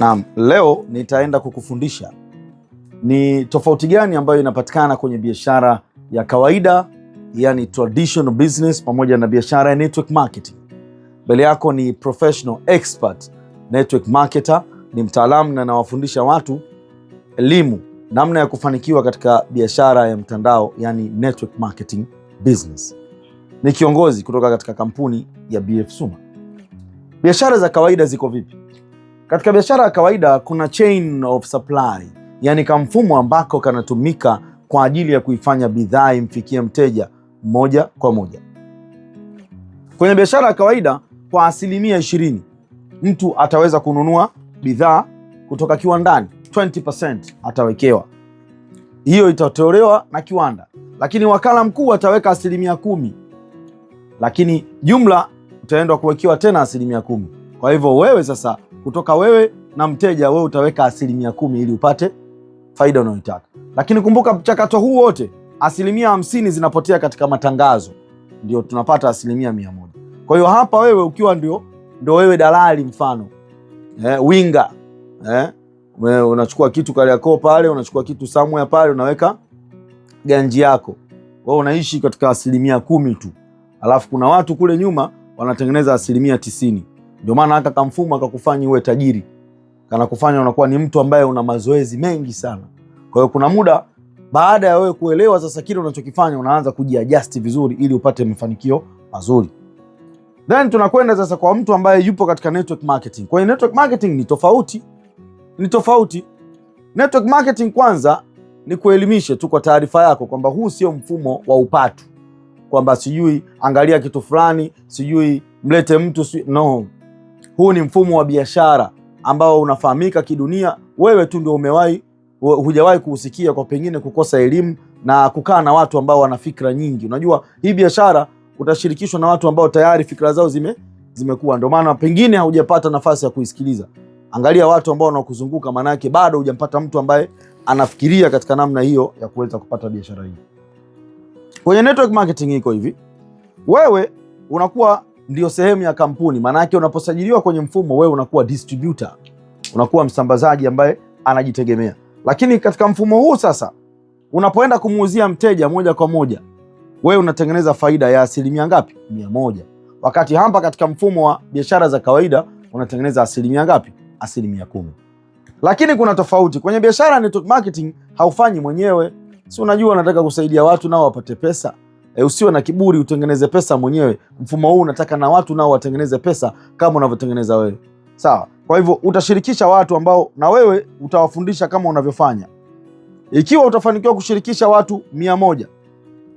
Naam, leo nitaenda kukufundisha ni tofauti gani ambayo inapatikana kwenye biashara ya kawaida, yani traditional business, pamoja na biashara ya network marketing. Mbele yako ni professional expert network marketer, ni mtaalamu na nawafundisha watu elimu namna ya kufanikiwa katika biashara ya mtandao, yani network marketing business. Ni kiongozi kutoka katika kampuni ya BF Suma. Biashara za kawaida ziko vipi? Katika biashara ya kawaida kuna chain of supply, yani kamfumo ambako kanatumika kwa ajili ya kuifanya bidhaa imfikie mteja moja kwa moja. Kwenye biashara ya kawaida kwa 20% mtu ataweza kununua bidhaa kutoka kiwandani, 20% atawekewa. Hiyo itatolewa na kiwanda, lakini wakala mkuu ataweka 10%, lakini jumla utaenda kuwekewa tena 10%. Kwa hivyo wewe sasa, kutoka wewe na mteja, wewe utaweka 10% ili upate faida unayotaka. Lakini kumbuka mchakato huu wote 50% zinapotea katika matangazo, ndio tunapata 100%. Kwa hiyo hapa wewe ukiwa ndio wewe dalali, mfano winga, unachukua kitu Kariakoo pale, unachukua kitu somewhere pale, unaweka ganji yako, wewe unaishi katika 10% tu, alafu kuna watu kule nyuma wanatengeneza 90%. Ndio maana hata kamfumo akakufanya uwe tajiri, kana kufanya unakuwa ni mtu ambaye una mazoezi mengi sana. Kwa hiyo kuna muda baada ya wewe kuelewa sasa kile unachokifanya, unaanza kujiadjust vizuri ili upate mafanikio mazuri. Then tunakwenda sasa kwa mtu ambaye yupo katika network marketing. Kwa hiyo network marketing ni tofauti. Network marketing kwanza ni kuelimisha tu kwa taarifa yako kwamba huu sio mfumo wa upatu, kwamba sijui angalia kitu fulani, sijui mlete mtu, no. Huu ni mfumo wa biashara ambao unafahamika kidunia. Wewe tu ndio hujawahi kuusikia kwa pengine kukosa elimu na kukaa na watu ambao wana fikra nyingi. Unajua hii biashara utashirikishwa na watu ambao tayari fikra zao zimekuwa, ndio maana pengine haujapata nafasi ya kuisikiliza. Angalia watu ambao wanakuzunguka, maana yake bado hujampata mtu ambaye anafikiria katika namna hiyo ya kuweza kupata biashara hii. Kwenye network marketing iko hivi, wewe unakuwa ndio sehemu ya kampuni. Maana yake unaposajiliwa kwenye mfumo, wewe unakuwa distributor, unakuwa msambazaji ambaye anajitegemea. Lakini katika mfumo huu sasa, unapoenda kumuuzia mteja moja kwa moja, wewe unatengeneza faida ya 100% ngapi? 100%. Wakati hapa katika mfumo wa biashara za kawaida unatengeneza 100% ngapi? 10%. Lakini kuna tofauti. Kwenye biashara ya network marketing haufanyi mwenyewe. Si unajua unataka kusaidia watu nao wapate pesa. Usiwe na kiburi, utengeneze pesa mwenyewe. Mfumo huu unataka na watu nao watengeneze pesa kama unavyotengeneza wewe. Sawa? Kwa hivyo utashirikisha watu ambao na wewe utawafundisha kama unavyofanya. Ikiwa utafanikiwa kushirikisha watu 100,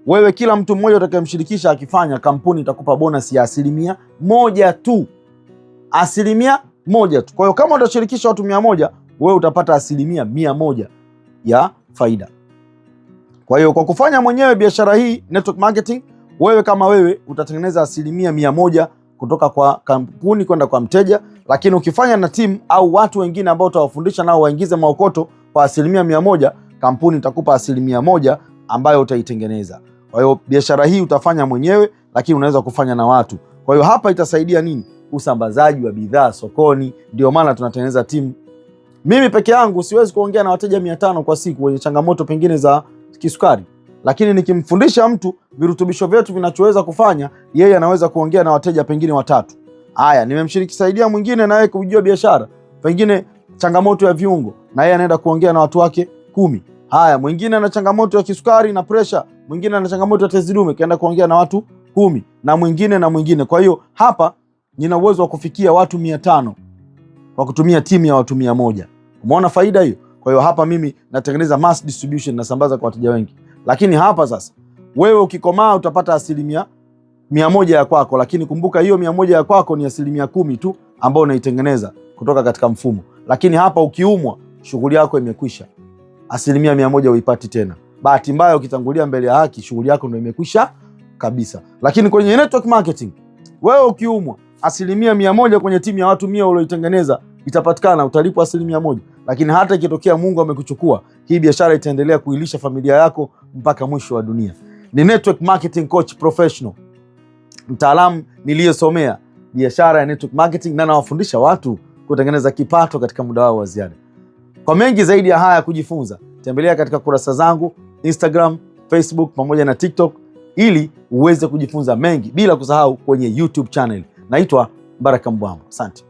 wewe kila mtu mmoja utakayemshirikisha akifanya, kampuni itakupa bonus ya 1% tu. 1% tu. Kwa hiyo kama utashirikisha watu 100, wewe utapata 100% ya faida. Kwa hiyo kwa kufanya mwenyewe biashara hii network marketing, wewe kama wewe utatengeneza 100% kutoka kwa kampuni kwenda kwa mteja. Lakini ukifanya na timu au watu wengine ambao utawafundisha nao waingize maokoto kwa 100%, kampuni itakupa 1% ambayo utaitengeneza. Kwa hiyo biashara hii utafanya mwenyewe, lakini unaweza kufanya na watu. Kwa hiyo hapa itasaidia nini? Usambazaji wa bidhaa sokoni. Ndio maana tunatengeneza timu. Mimi peke yangu siwezi kuongea na wateja 500 kwa siku wenye changamoto pengine za kisukari, lakini nikimfundisha mtu virutubisho vyetu vinachoweza kufanya, yeye anaweza kuongea na wateja pengine 3. Haya, nimemsaidia mwingine na yeye kujua biashara pengine changamoto ya viungo, na yeye anaenda kuongea na watu wake 10. Haya, mwingine ana changamoto ya kisukari na pressure, mwingine ana changamoto ya tezi dume, kaenda kuongea na watu 10, na mwingine. Kwa hiyo hapa nina uwezo wa kufikia watu 500 kwa kutumia timu ya watu 100. Umeona faida hiyo? Kwa hiyo hapa mimi natengeneza mass distribution, nasambaza kwa wateja wengi. Lakini hapa sasa wewe ukikomaa utapata 100% ya kwako, lakini kumbuka hiyo 100% ya kwako ni 10% tu ambayo unaitengeneza kutoka katika mfumo. Lakini hapa ukiumwa, shughuli yako imekwisha. 100% uipati tena. Bahati mbaya ukitangulia mbele ya haki, shughuli yako ndio imekwisha kabisa. Lakini kwenye network marketing, wewe ukiumwa, 100% kwenye timu ya watu 100 ulioitengeneza itapatikana, utalipwa 100%. Lakini hata ikitokea Mungu amekuchukua, hii biashara itaendelea kuilisha familia yako mpaka mwisho wa dunia. Ni network marketing coach professional, mtaalamu niliyesomea biashara ya network marketing, na nawafundisha watu kutengeneza kipato katika muda wao wa ziada. Kwa mengi zaidi ya haya kujifunza, tembelea katika kurasa zangu Instagram, Facebook pamoja na TikTok ili uweze kujifunza mengi, bila kusahau kwenye YouTube channel. Naitwa Baraka Mbwambo. Asante.